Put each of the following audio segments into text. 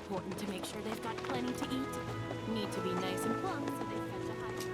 important to make sure they've got plenty to eat. Need to be nice and plump so they fetch a high price.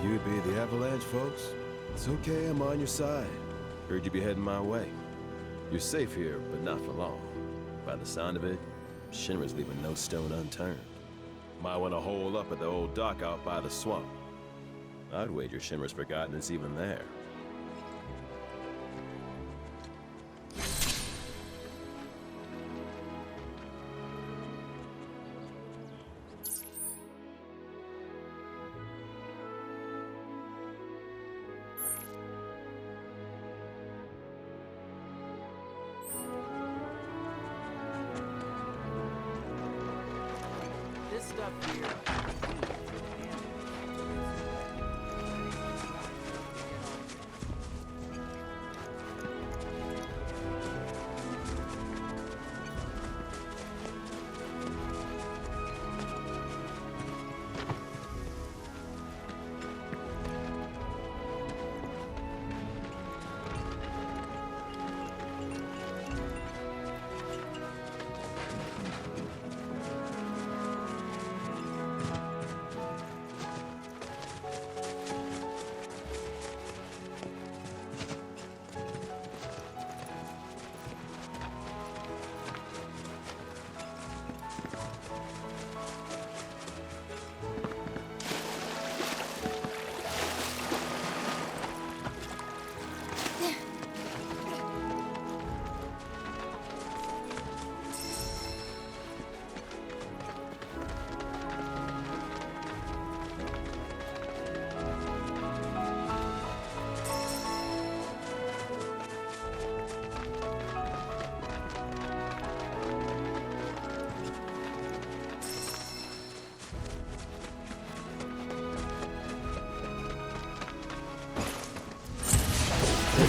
You be the Avalanche, folks? It's okay, I'm on your side. Heard you be heading my way. You're safe here, but not for long. By the sound of it, Shinra's leaving no stone unturned. Might want to hole up at the old dock out by the swamp. I'd wager Shinra's forgotten it's even there. This stuff here.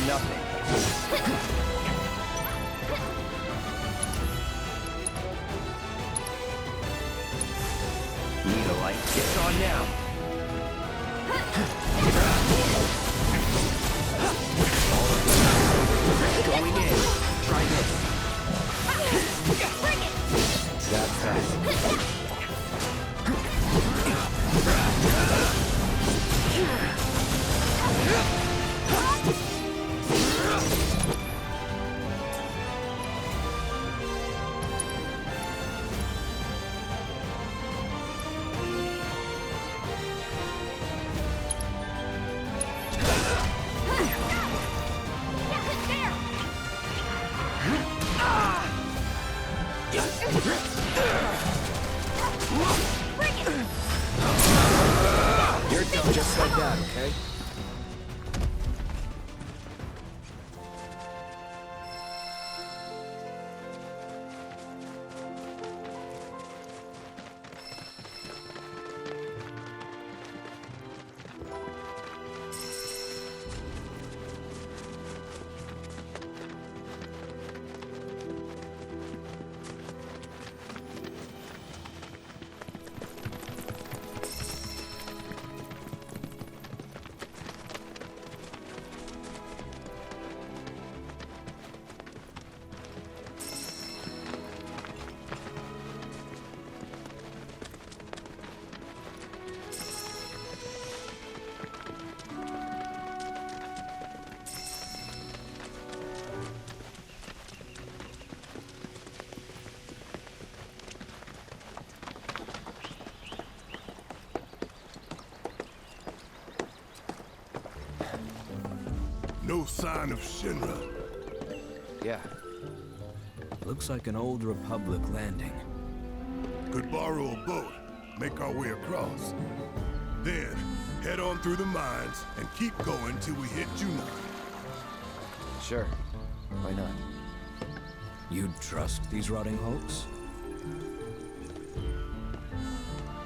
Nothing. Need on now. Going in. Try this. Bring it! That's fast. You're done just like that, okay? No sign of Shinra. Yeah. Looks like an old Republic landing. Could borrow a boat, make our way across. Then, head on through the mines and keep going till we hit Junon. Sure. Why not? You'd trust these rotting hulks?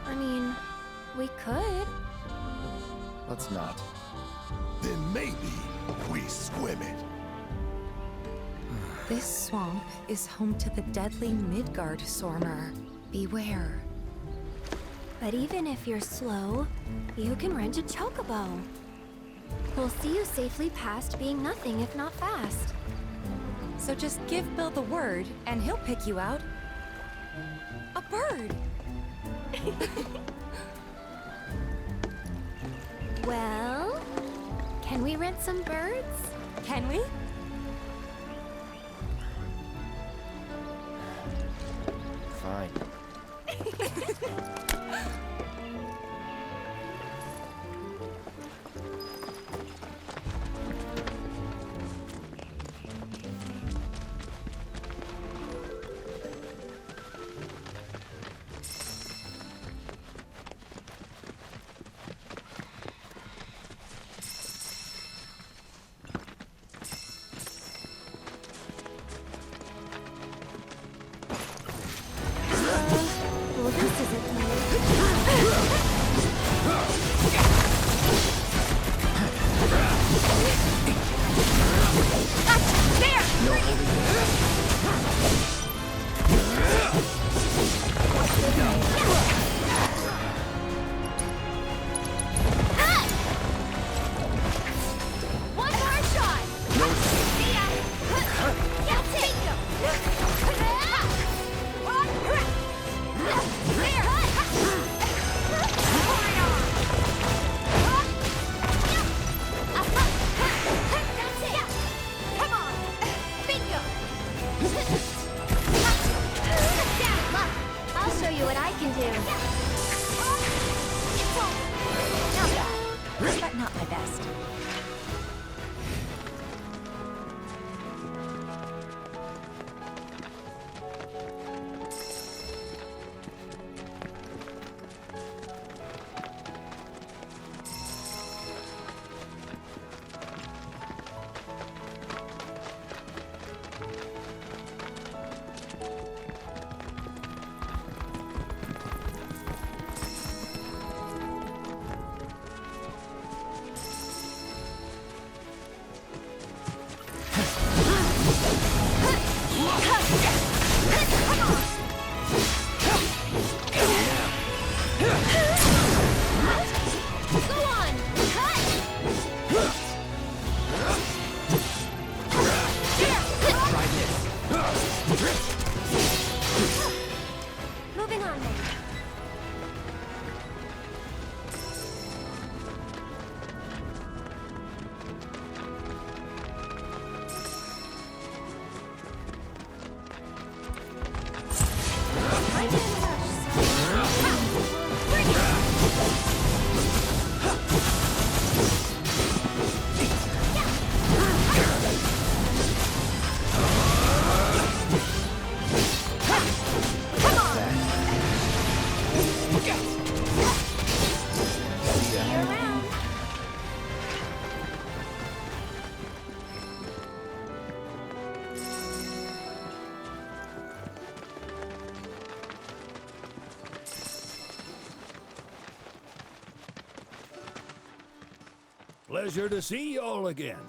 I mean, we could. Let's not. Then maybe we swim it. This swamp is home to the deadly Midgard Sormer. Beware. But even if you're slow, you can rent a Chocobo. We'll see you safely past being nothing if not fast. So just give Bill the word, and he'll pick you out. A bird! Well, can we rent some birds? Can we? Fine. Well, this isn't No holding. One more shot! See ya! Yeah, take him! There! That's it! Come on! Bingo! Down, look! I'll show you what I can do. Pleasure to see y'all again.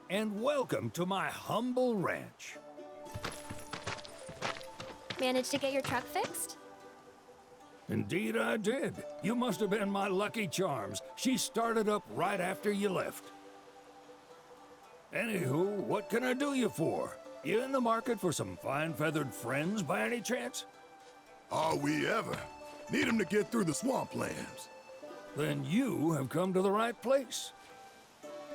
And welcome to my humble ranch. Managed to get your truck fixed? Indeed I did. You must have been my lucky charms. She started up right after you left. Anywho, what can I do you for? You in the market for some fine-feathered friends by any chance? Are we ever? Need 'em to get through the swamplands. Then you have come to the right place.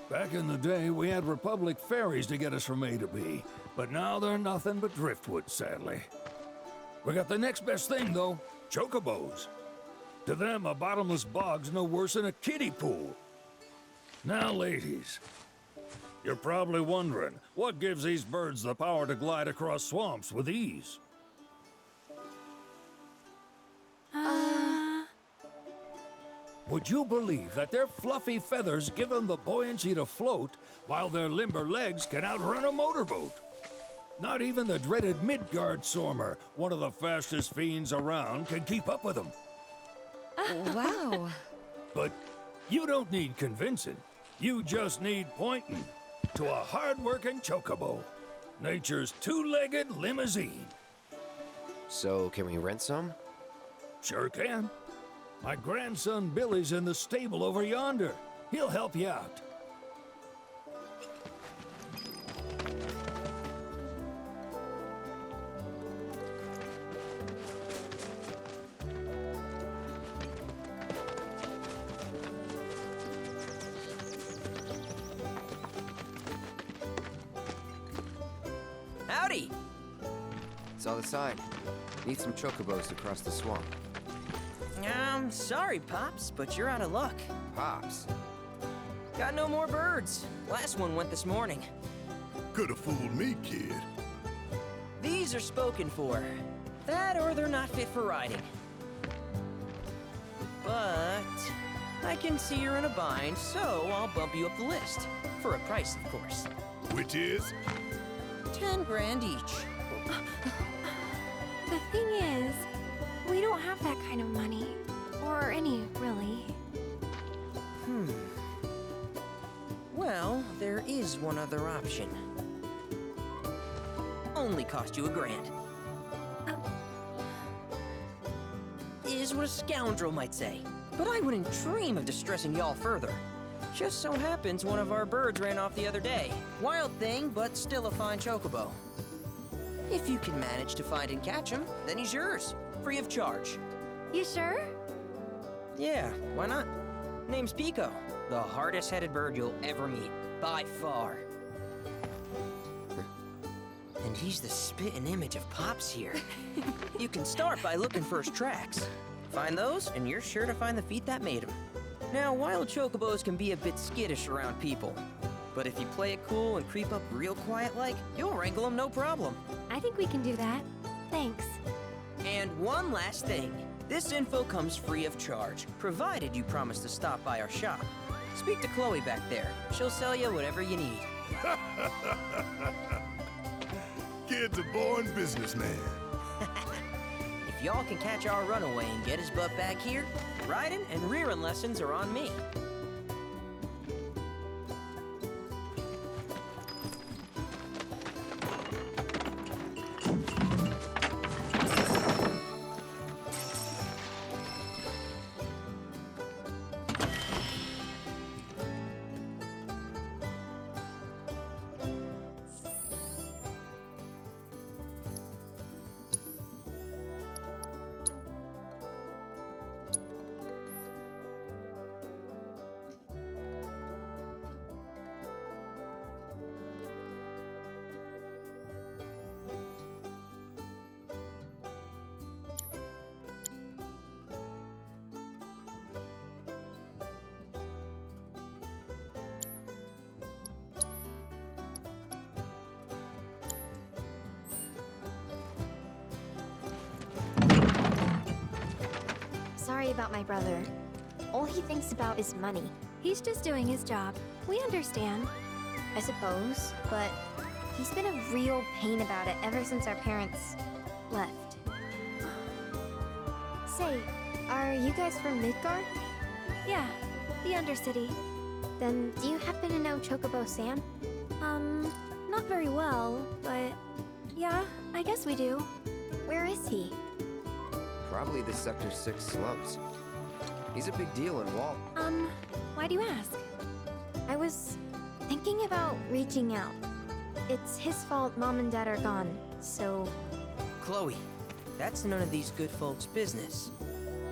Back in the day, we had Republic ferries to get us from A to B, but now they're nothing but driftwood, sadly. We got the next best thing, though, Chocobos. To them, a bottomless bog's no worse than a kiddie pool. Now, ladies, you're probably wondering, what gives these birds the power to glide across swamps with ease? Would you believe that their fluffy feathers give them the buoyancy to float, while their limber legs can outrun a motorboat? Not even the dreaded Midgard Sormer, one of the fastest fiends around, can keep up with them. Wow. But you don't need convincing. You just need pointing to a hard-working chocobo. Nature's two-legged limousine. So, can we rent some? Sure can. My grandson Billy's in the stable over yonder. He'll help you out. Howdy! Saw the sign. Need some chocobos to cross the swamp. Sorry, Pops, but you're out of luck. Pops. Got no more birds. Last one went this morning. Could have fooled me, kid. These are spoken for. That or they're not fit for riding. But I can see you're in a bind, so I'll bump you up the list. For a price, of course. Which is? 10 grand each. The thing is, we don't have that kind of money. Or any, really. Well, there is one other option. Only cost you $1,000. Is what a scoundrel might say. But I wouldn't dream of distressing y'all further. Just so happens one of our birds ran off the other day. Wild thing, but still a fine chocobo. If you can manage to find and catch him, then he's yours. Free of charge. You sure? Yeah, why not? Name's Pico. The hardest-headed bird you'll ever meet. By far. And he's the spitting image of Pops here. You can start by looking for his tracks. Find those, and you're sure to find the feet that made him. Now, wild chocobos can be a bit skittish around people. But if you play it cool and creep up real quiet-like, you'll wrangle them no problem. I think we can do that. Thanks. And one last thing. This info comes free of charge, provided you promise to stop by our shop. Speak to Chloe back there. She'll sell you whatever you need. Kid's a born businessman. If y'all can catch our runaway and get his butt back here, riding and rearing lessons are on me. Sorry about my brother. All he thinks about is money. He's just doing his job. We understand, I suppose, but he's been a real pain about it ever since our parents left. Say, are you guys from Midgard? Yeah, the Undercity. Then, do you happen to know Chocobo Sam? Not very well, but yeah, I guess we do. Where is he? Probably the Sector 6 slums. He's a big deal in Walt. Why do you ask? I was thinking about reaching out. It's his fault Mom and Dad are gone, so... Chloe, that's none of these good folks' business.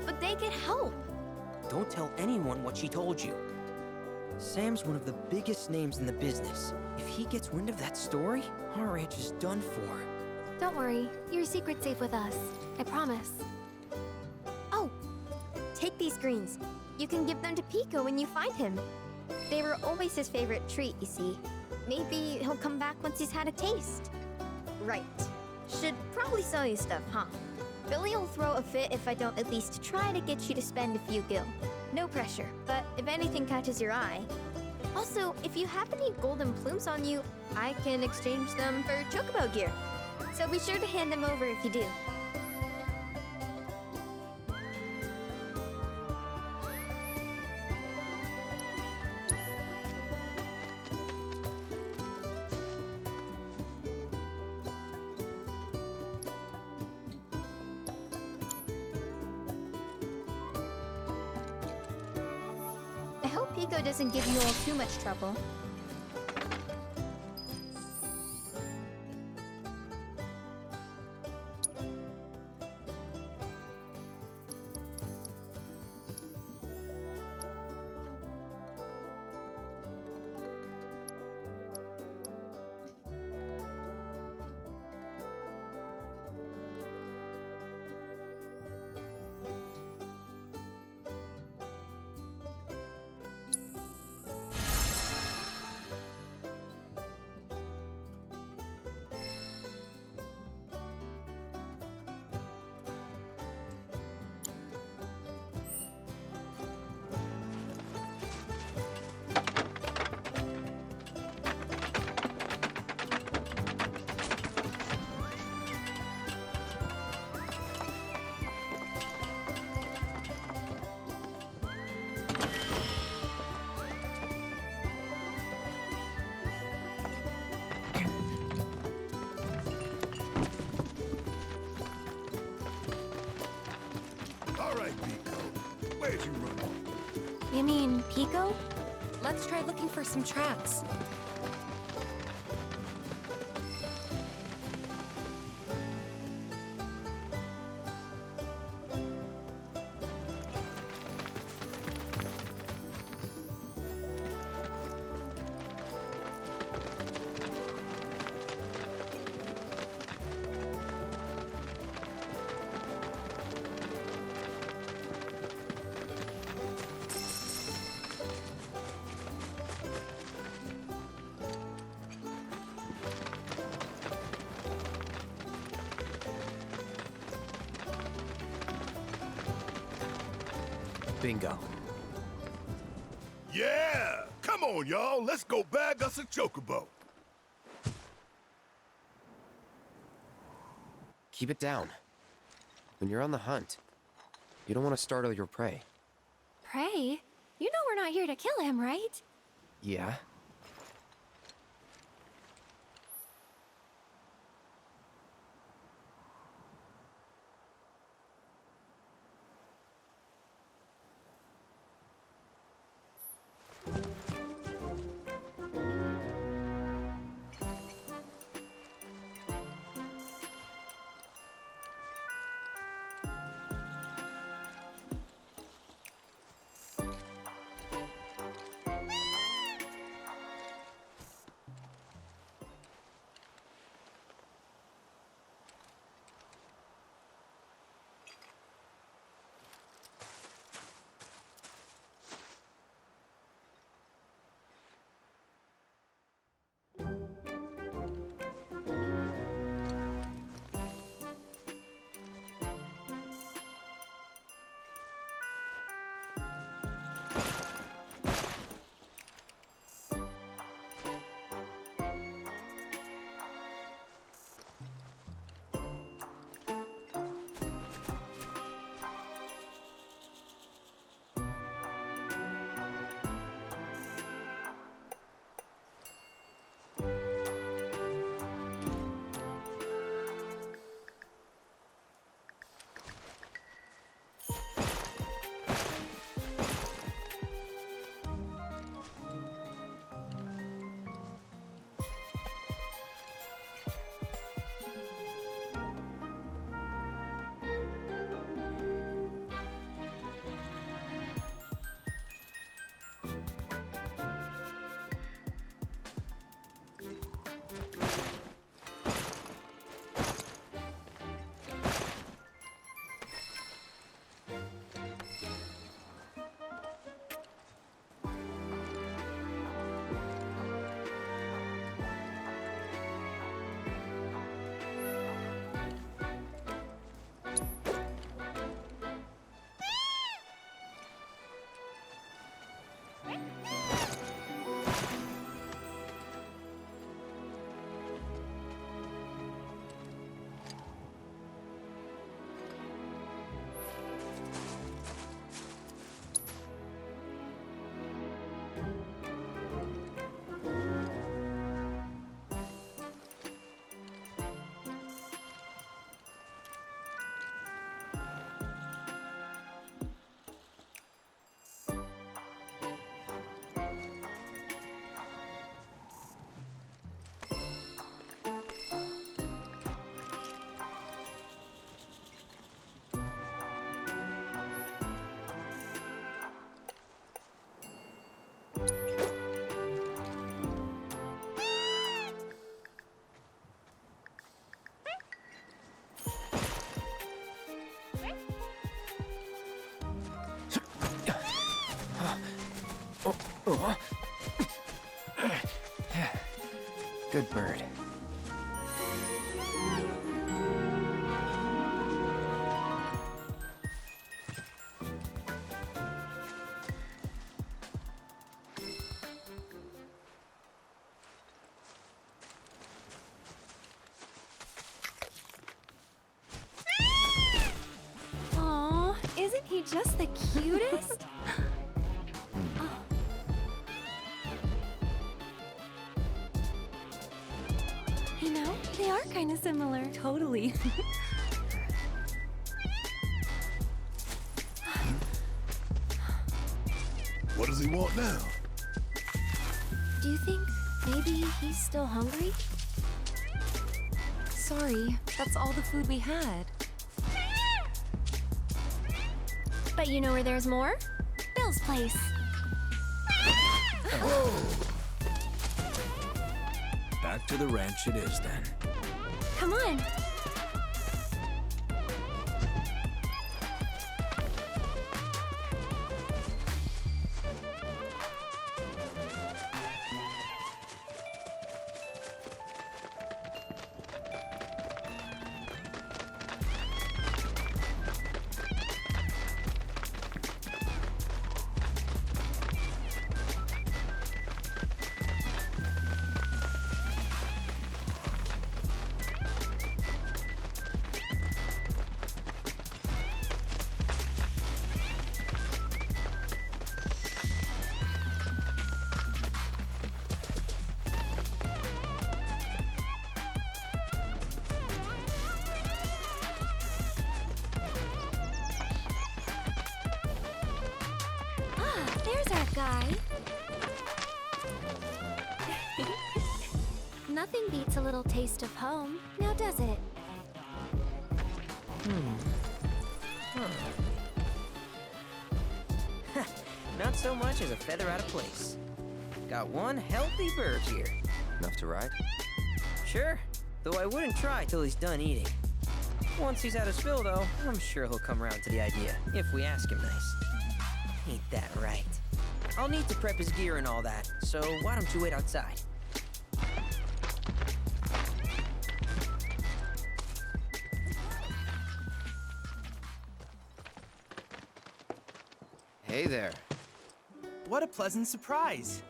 But they could help! Don't tell anyone what she told you. Sam's one of the biggest names in the business. If he gets wind of that story, our ranch is done for. Don't worry, your secret's safe with us. I promise. Oh! Take these greens. You can give them to Pico when you find him. They were always his favorite treat, you see. Maybe he'll come back once he's had a taste. Right. Should probably sell you stuff, huh? Billy will throw a fit if I don't at least try to get you to spend a few gil. No pressure, but if anything catches your eye. Also, if you have any golden plumes on you, I can exchange them for Chocobo gear. So be sure to hand them over if you do. I hope Pico doesn't give you all too much trouble. All right, Pico. Where'd you run off? You mean Pico? Let's try looking for some tracks. Bingo. Yeah! Come on, y'all. Let's go bag us a Chocobo. Keep it down. When you're on the hunt, you don't want to startle your prey. Prey? You know we're not here to kill him, right? Yeah? Good bird. Aw, isn't he just the cutest? You know, they are kind of similar. Totally. What does he want now? Do you think maybe he's still hungry? Sorry, that's all the food we had. But you know where there's more? Bill's place. Back to the ranch it is then. Come on. There's our guy. Nothing beats a little taste of home, now does it? Not so much as a feather out of place. Got one healthy bird here. Enough to ride? Sure, though I wouldn't try till he's done eating. Once he's had his fill, though, I'm sure he'll come around to the idea, if we ask him nice. Ain't that right? I'll need to prep his gear and all that, so why don't you wait outside? Hey there. What a pleasant surprise.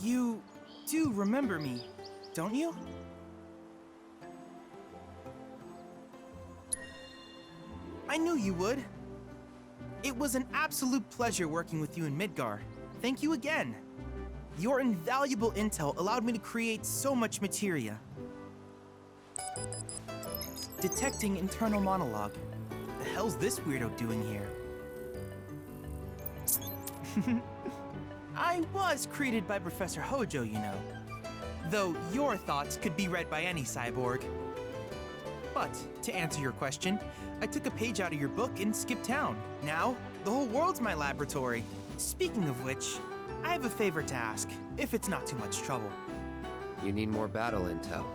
You do remember me, don't you? I knew you would. It was an absolute pleasure working with you in Midgar. Thank you again. Your invaluable intel allowed me to create so much materia. Detecting internal monologue. The hell's this weirdo doing here? I was created by Professor Hojo, you know. Though your thoughts could be read by any cyborg. But, to answer your question, I took a page out of your book and skipped town. Now, the whole world's my laboratory. Speaking of which, I have a favor to ask, if it's not too much trouble. You need more battle intel.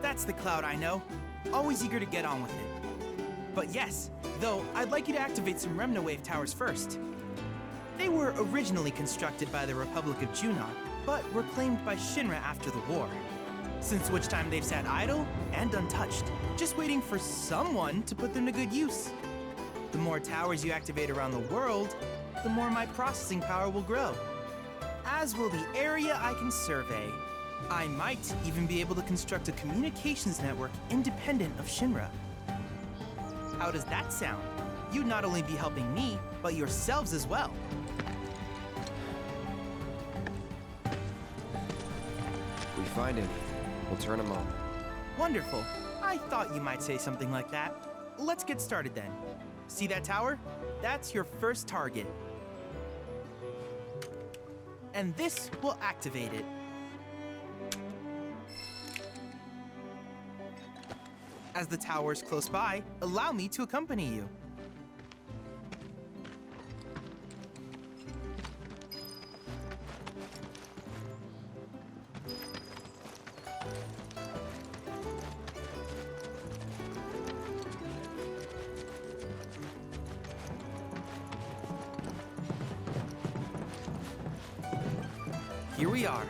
That's the Cloud I know. Always eager to get on with it. But yes, though, I'd like you to activate some Remna Wave towers first. They were originally constructed by the Republic of Junon, but were claimed by Shinra after the war. Since which time they've sat idle and untouched, just waiting for someone to put them to good use. The more towers you activate around the world, the more my processing power will grow. As will the area I can survey. I might even be able to construct a communications network independent of Shinra. How does that sound? You'd not only be helping me, but yourselves as well. If we find any, we'll turn them on. Wonderful. I thought you might say something like that. Let's get started then. See that tower? That's your first target. And this will activate it. As the tower's close by, allow me to accompany you. here we are.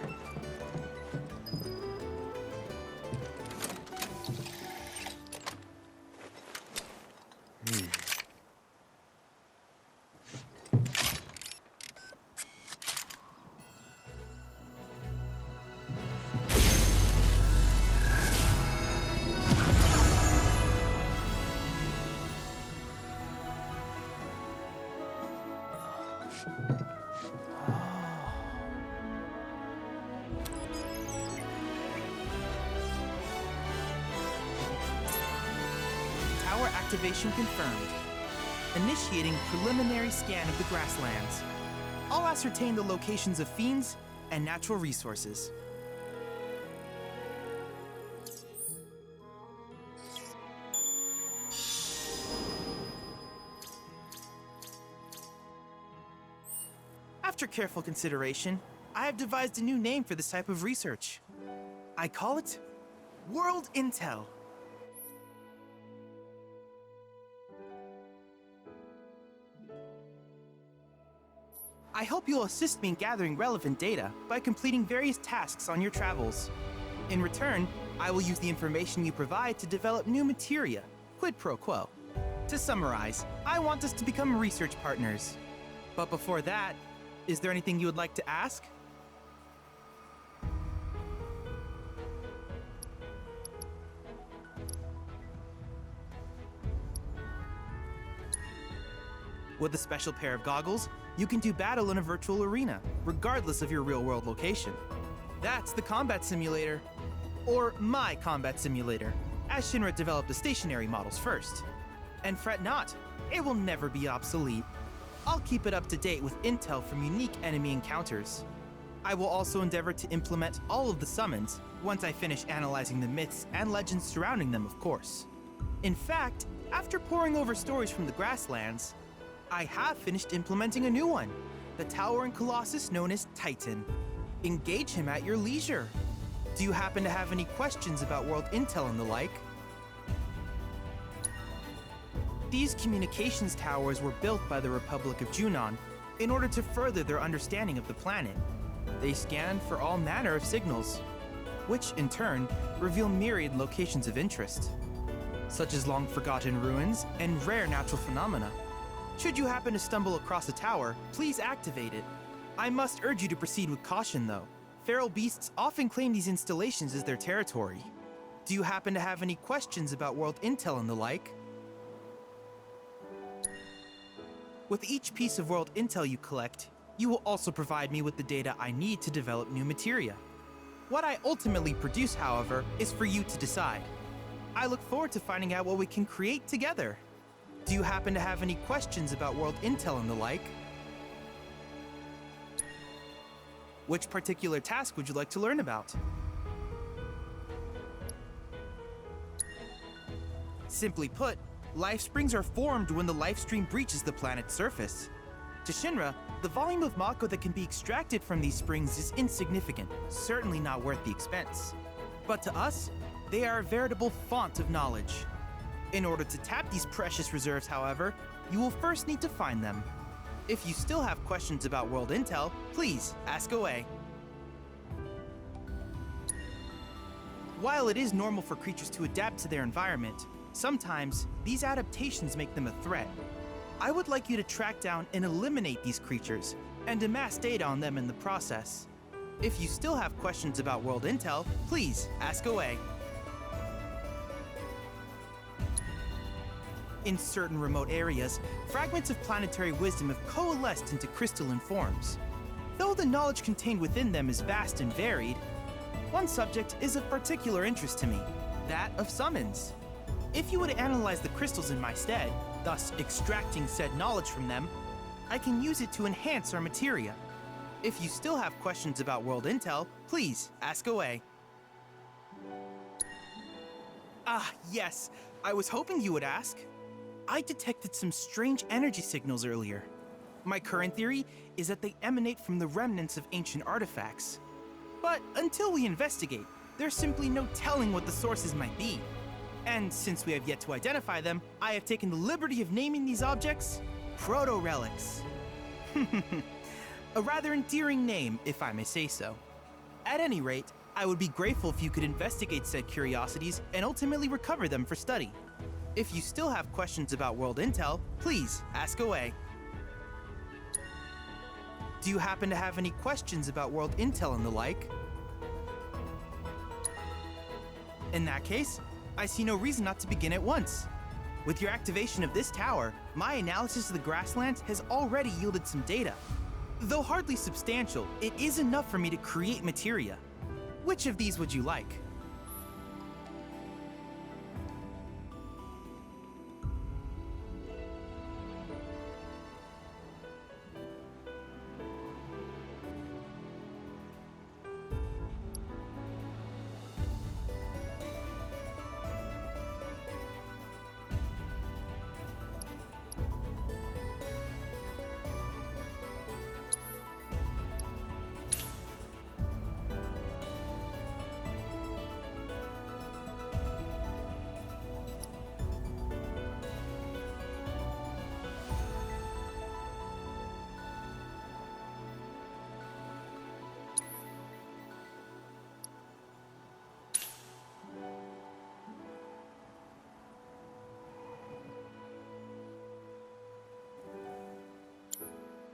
Tower activation confirmed. Initiating preliminary scan of the grasslands. I'll ascertain the locations of fiends and natural resources. After careful consideration, I have devised a new name for this type of research. I call it World Intel. I hope you'll assist me in gathering relevant data by completing various tasks on your travels. In return, I will use the information you provide to develop new materia, quid pro quo. To summarize, I want us to become research partners. But before that, is there anything you would like to ask? With a special pair of goggles, you can do battle in a virtual arena, regardless of your real-world location. That's the combat simulator. Or my combat simulator, as Shinra developed the stationary models first. And fret not, it will never be obsolete. I'll keep it up to date with intel from unique enemy encounters. I will also endeavor to implement all of the summons, once I finish analyzing the myths and legends surrounding them, of course. In fact, after poring over stories from the grasslands, I have finished implementing a new one, the towering colossus known as Titan. Engage him at your leisure. Do you happen to have any questions about world intel and the like? These communications towers were built by the Republic of Junon in order to further their understanding of the planet. They scan for all manner of signals, which in turn reveal myriad locations of interest, such as long-forgotten ruins and rare natural phenomena. Should you happen to stumble across a tower, please activate it. I must urge you to proceed with caution, though. Feral beasts often claim these installations as their territory. Do you happen to have any questions about world intel and the like? With each piece of world intel you collect, you will also provide me with the data I need to develop new materia. What I ultimately produce, however, is for you to decide. I look forward to finding out what we can create together. Do you happen to have any questions about world intel and the like? Which particular task would you like to learn about? Simply put, life springs are formed when the life stream breaches the planet's surface. To Shinra, the volume of Mako that can be extracted from these springs is insignificant, certainly not worth the expense. But to us, they are a veritable font of knowledge. In order to tap these precious reserves, however, you will first need to find them. If you still have questions about world intel, please ask away. While it is normal for creatures to adapt to their environment, sometimes these adaptations make them a threat. I would like you to track down and eliminate these creatures, and amass data on them in the process. If you still have questions about world intel, please ask away. In certain remote areas, fragments of planetary wisdom have coalesced into crystalline forms. Though the knowledge contained within them is vast and varied, one subject is of particular interest to me, that of summons. If you would analyze the crystals in my stead, thus extracting said knowledge from them, I can use it to enhance our materia. If you still have questions about world intel, please ask away. Ah, yes, I was hoping you would ask. I detected some strange energy signals earlier. My current theory is that they emanate from the remnants of ancient artifacts. But until we investigate, there's simply no telling what the sources might be. And since we have yet to identify them, I have taken the liberty of naming these objects proto-relics. A rather endearing name, if I may say so. At any rate, I would be grateful if you could investigate said curiosities and ultimately recover them for study. If you still have questions about World Intel, please ask away. Do you happen to have any questions about World Intel and the like? In that case, I see no reason not to begin at once. With your activation of this tower, my analysis of the grasslands has already yielded some data. Though hardly substantial, it is enough for me to create materia. Which of these would you like?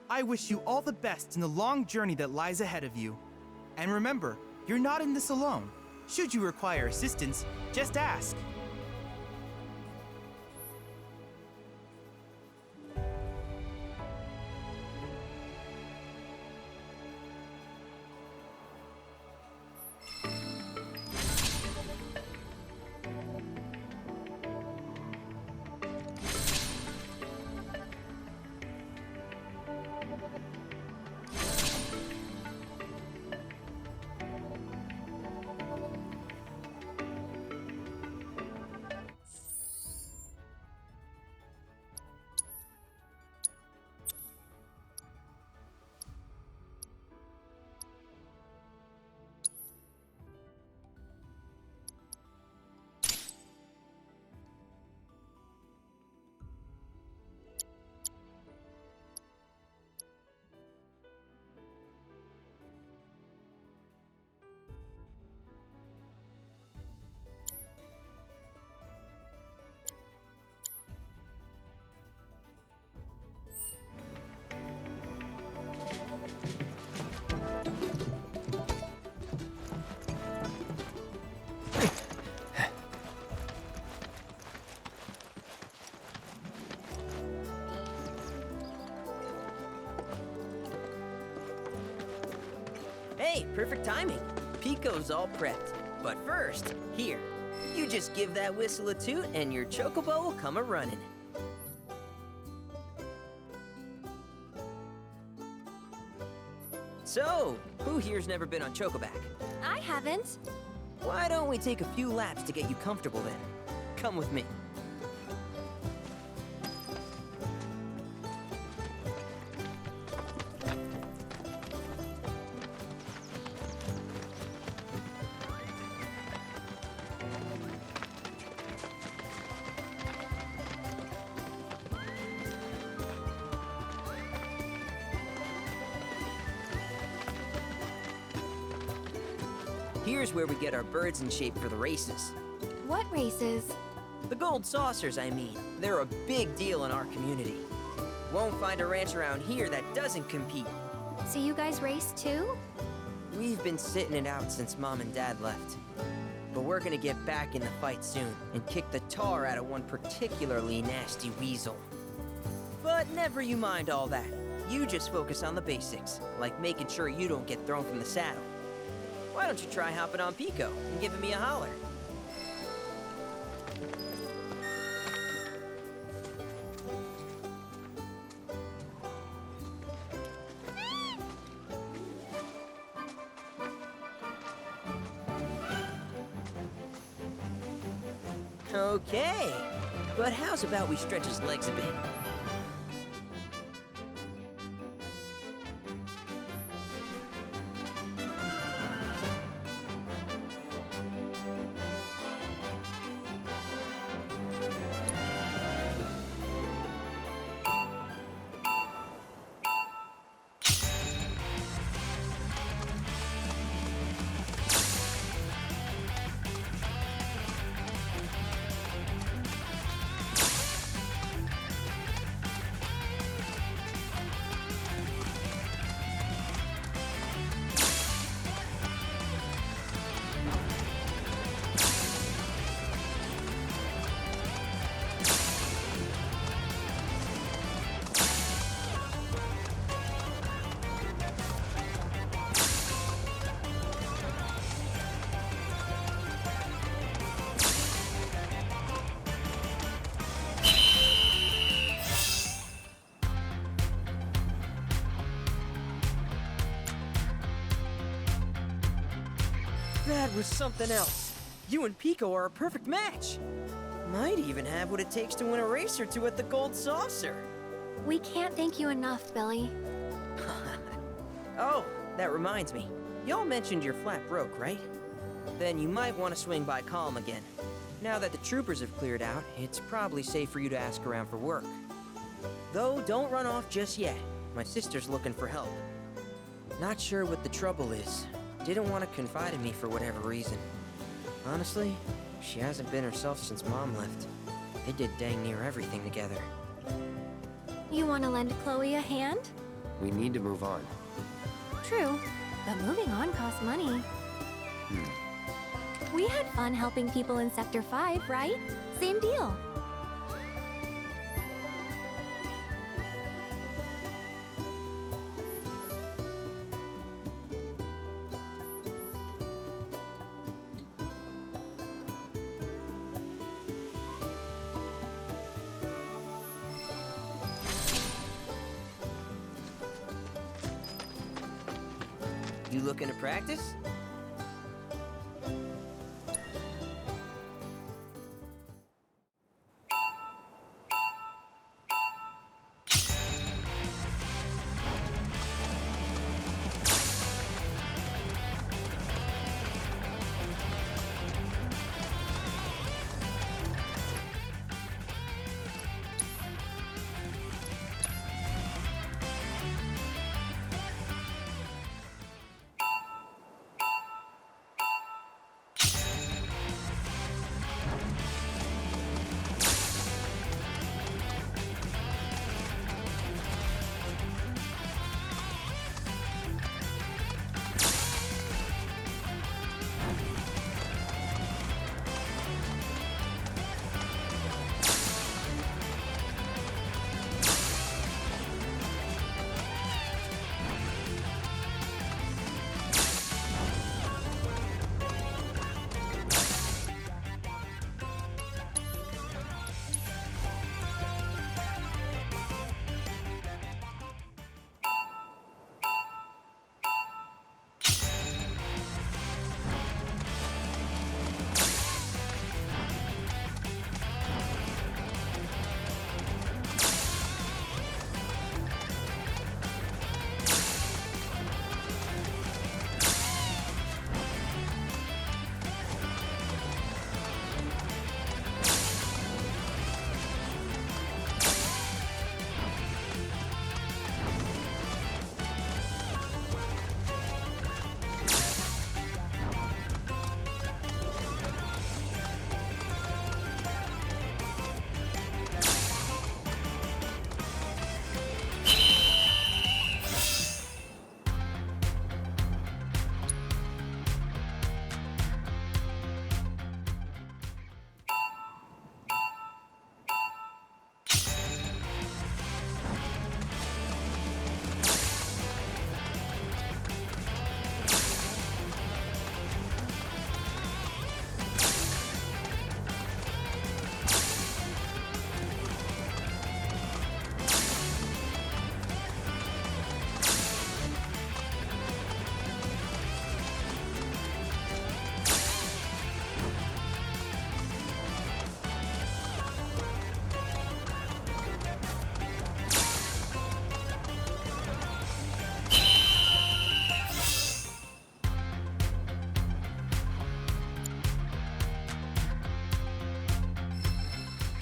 I wish you all the best in the long journey that lies ahead of you. And remember, you're not in this alone. Should you require assistance, just ask. Hey, perfect timing. Pico's all prepped. But first, here, you just give that whistle a toot and your Chocobo will come a-running. So, who here's never been on Chocoback? I haven't. Why don't we take a few laps to get you comfortable then? Come with me. Here's where we get our birds in shape for the races. What races? The gold saucers, I mean. They're a big deal in our community. Won't find a ranch around here that doesn't compete. So you guys race too? We've been sitting it out since Mom and Dad left. But we're gonna get back in the fight soon and kick the tar out of one particularly nasty weasel. But never you mind all that. You just focus on the basics, like making sure you don't get thrown from the saddle. Why don't you try hopping on Pico and giving me a holler? Okay, but how's about we stretch his legs a bit? That was something else. You and Pico are a perfect match. Might even have what it takes to win a race or two at the Gold Saucer. We can't thank you enough, Billy. Oh, that reminds me. Y'all mentioned your flat broke, right? Then you might want to swing by Calm again. Now that the troopers have cleared out, it's probably safe for you to ask around for work. Though, don't run off just yet. My sister's looking for help. Not sure what the trouble is. Didn't want to confide in me for whatever reason. Honestly, she hasn't been herself since Mom left. They did dang near everything together. You want to lend Chloe a hand? We need to move on. True, but moving on costs money. We had fun helping people in Sector 5, right? Same deal. You looking to practice?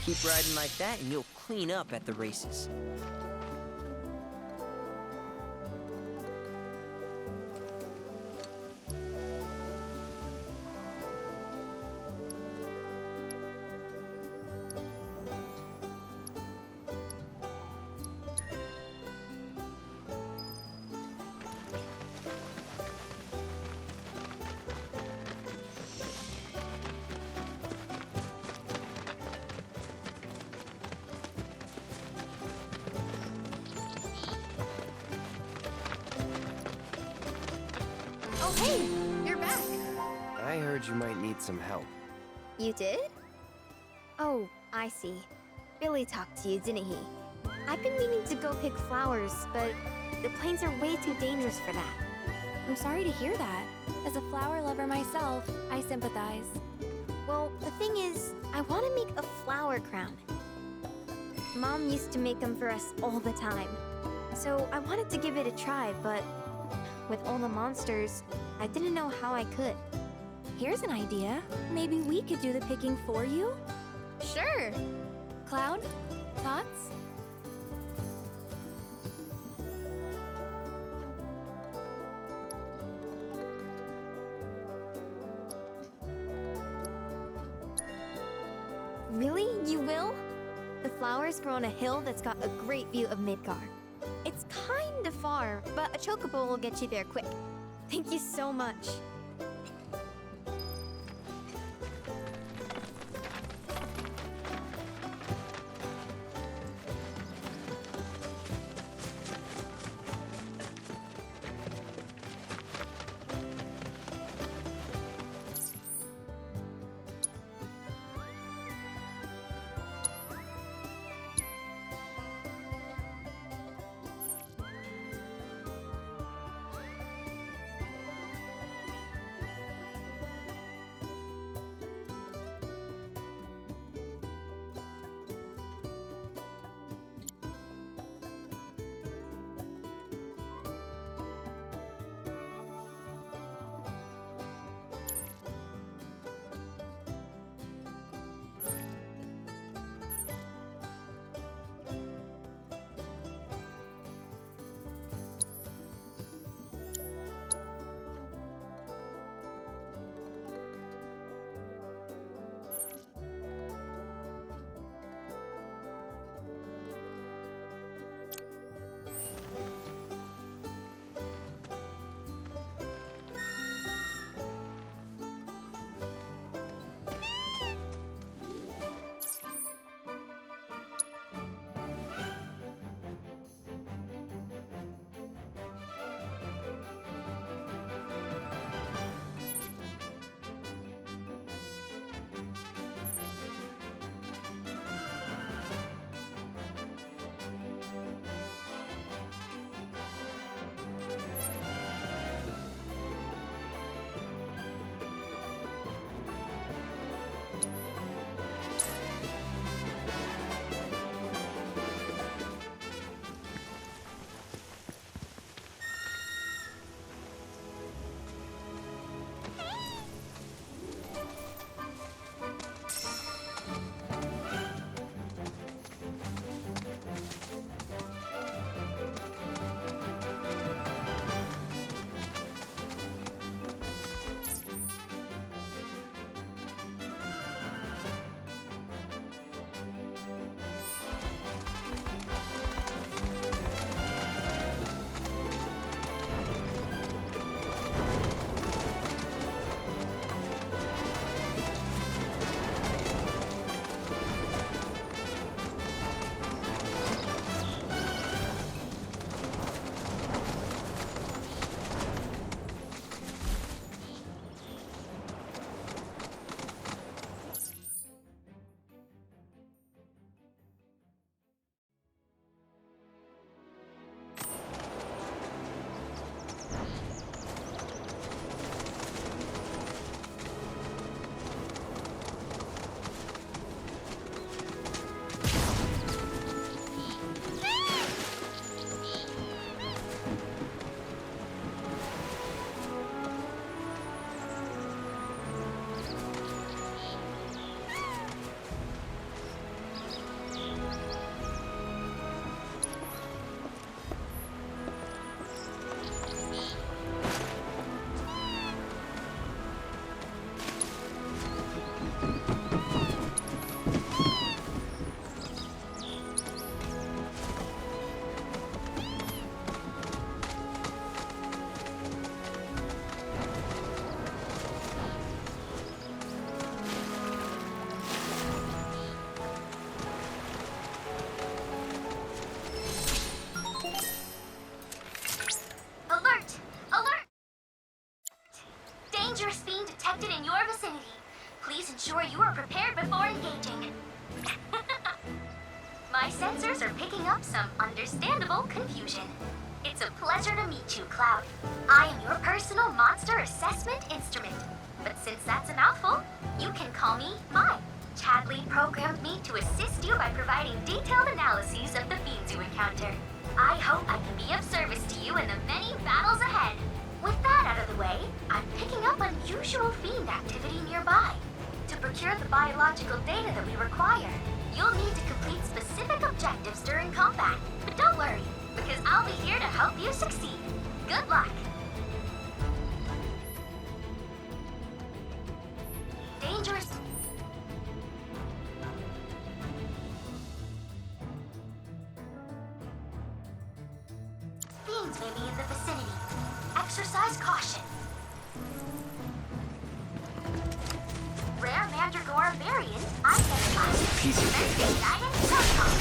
Keep riding like that and you'll clean up at the races. Oh, hey! You're back! I heard you might need some help. You did? Oh, I see. Billy talked to you, didn't he? I've been meaning to go pick flowers, but the plains are way too dangerous for that. I'm sorry to hear that. As a flower lover myself, I sympathize. Well, the thing is, I want to make a flower crown. Mom used to make them for us all the time. So I wanted to give it a try, but with all the monsters, I didn't know how I could. Here's an idea. Maybe we could do the picking for you? Sure. Cloud, thoughts? Really? You will? The flowers grow on a hill that's got a great view of Midgard. It's kinda far, but a chocobo will get you there quick. Thank you so much. ensure you are prepared before engaging. My sensors are picking up some understandable confusion. It's a pleasure to meet you, Cloud. I am your personal monster assessment instrument. But since that's a mouthful, you can call me Mai. Chadley programmed me to assist you by providing detailed analyses of the fiends you encounter. I hope I can be of service to you in the many battles ahead. With that out of the way, I'm picking up unusual fiend activity nearby. To procure the biological data that we require, you'll need to complete specific objectives during combat. But don't worry, because I'll be here to help you succeed. Good luck. Dangerous. Fiends may be in the vicinity. Exercise caution. Rare Mandragora variant identified. Piece of cake. Guidance protocol.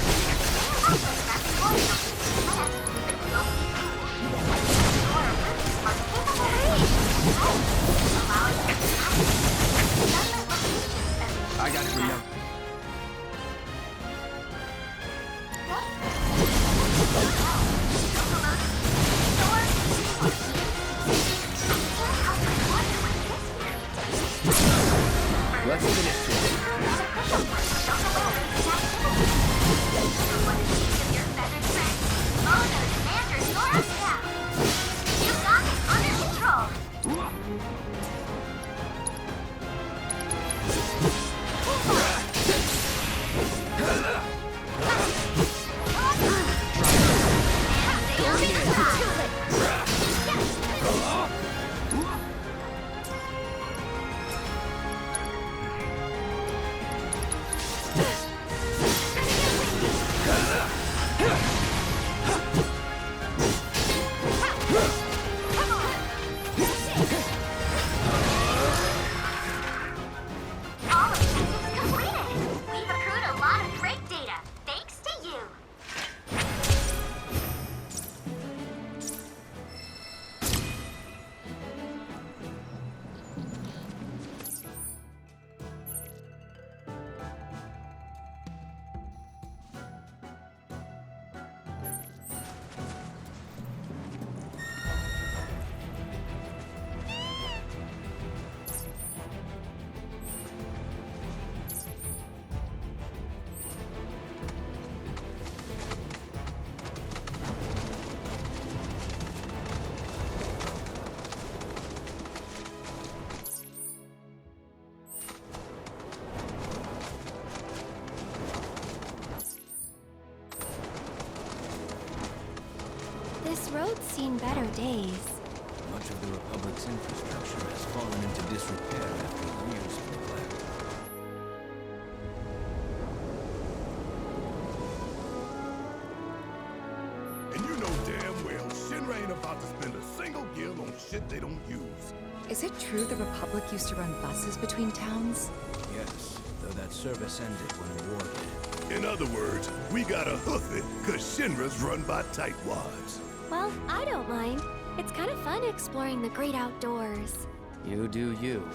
I got it, Reno. Let's finish this. You got it under control. All objectives completed. We've accrued a lot of great data, thanks to you. This road's seen better days. Much of the Republic's infrastructure has fallen into disrepair after years of neglect. And you know damn well Shinra ain't about to spend a single gil on shit they don't use. Is it true the Republic used to run buses between towns? Yes, though that service ended when the war did. In other words, we gotta hoof it, cause Shinra's run by tightwads. Well, I don't mind. It's kind of fun exploring the great outdoors. You do you.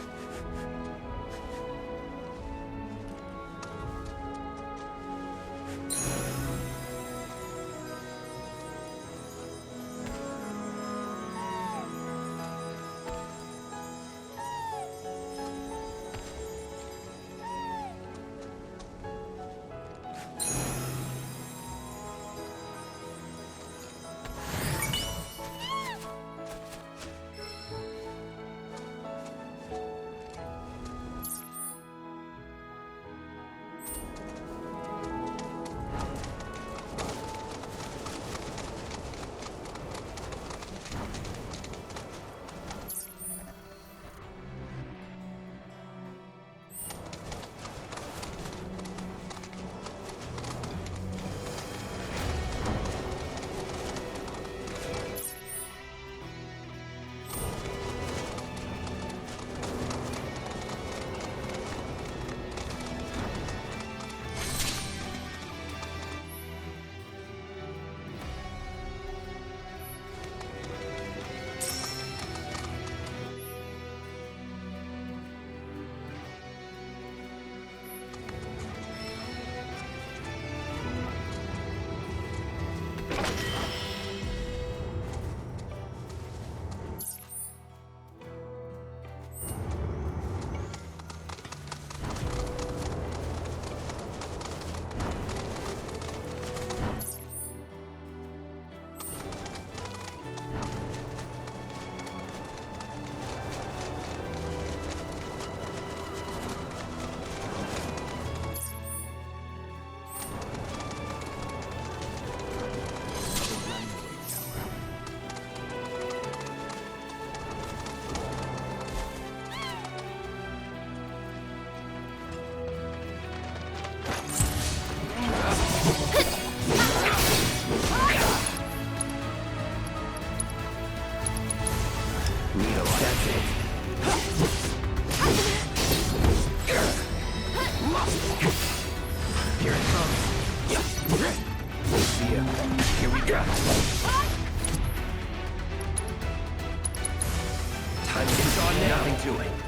doing.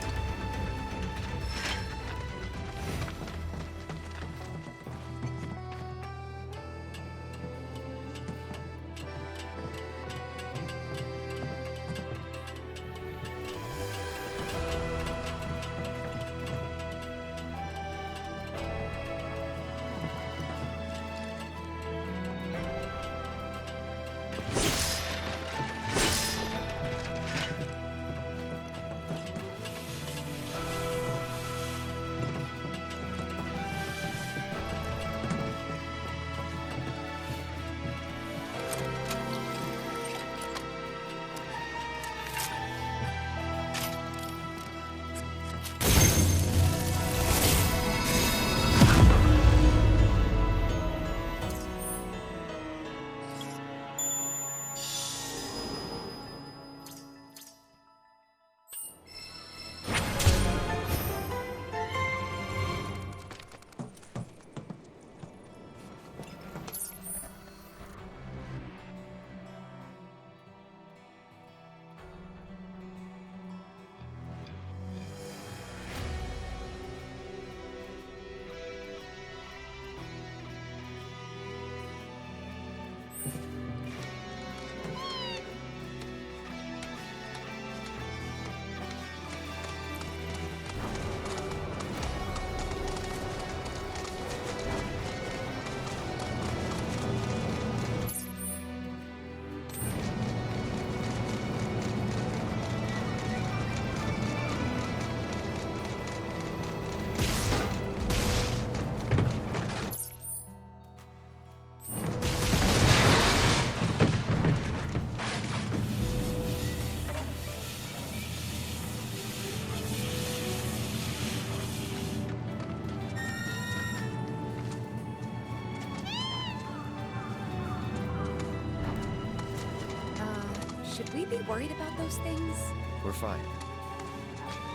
Should we be worried about those things? We're fine.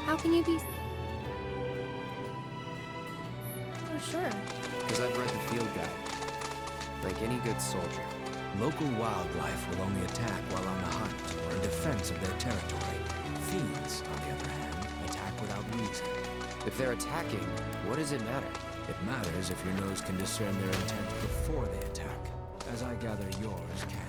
How can you be... Oh, sure. Because I've read the field guide. Like any good soldier. Local wildlife will only attack while on the hunt or in defense of their territory. Fiends, on the other hand, attack without reason. If they're attacking, what does it matter? It matters if your nose can discern their intent before they attack, as I gather yours can.